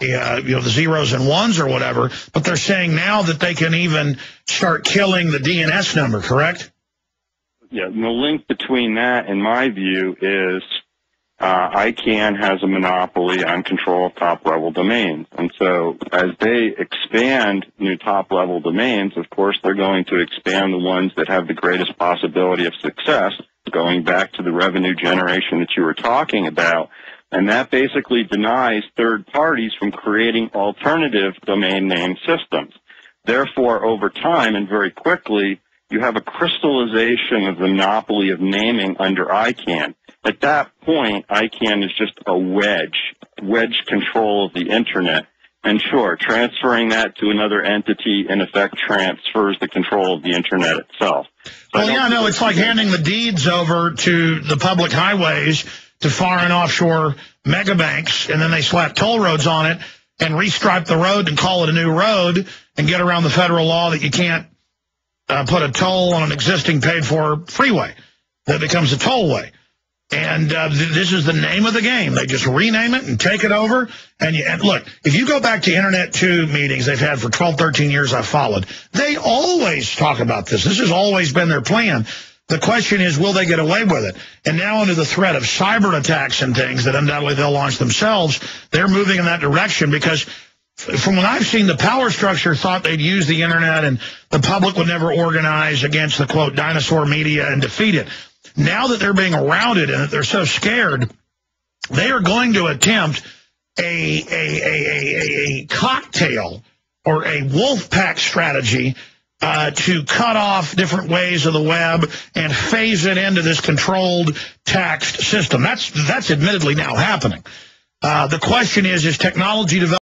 the zeros and ones or whatever, but they're saying now that they can even start killing the DNS number, correct? Yeah, and the link between that and my view is ICANN has a monopoly on control of top-level domains. And so as they expand new top-level domains, of course, they're going to expand the ones that have the greatest possibility of success, going back to the revenue generation that you were talking about. And that basically denies third parties from creating alternative domain name systems. Therefore, over time and very quickly, you have a crystallization of the monopoly of naming under ICANN. At that point, ICANN is just a wedge control of the Internet. And sure, transferring that to another entity, in effect, transfers the control of the Internet itself. Well, yeah, no, it's like handing the deeds over to the public highways to foreign offshore megabanks, and then they slap toll roads on it and restripe the road and call it a new road and get around the federal law that you can't put a toll on an existing paid-for freeway that becomes a tollway. And this is the name of the game. They just rename it and take it over. And look, if you go back to Internet 2 meetings they've had for 12, 13 years I've followed, they always talk about this. This has always been their plan. The question is, will they get away with it? And now under the threat of cyber attacks and things that undoubtedly they'll launch themselves, they're moving in that direction because from what I've seen, the power structure thought they'd use the Internet and the public would never organize against the, quote, dinosaur media and defeat it. Now that they're being routed and that they're so scared, they are going to attempt a cocktail or a wolf pack strategy to cut off different ways of the web and phase it into this controlled taxed system. That's admittedly now happening. The question is technology development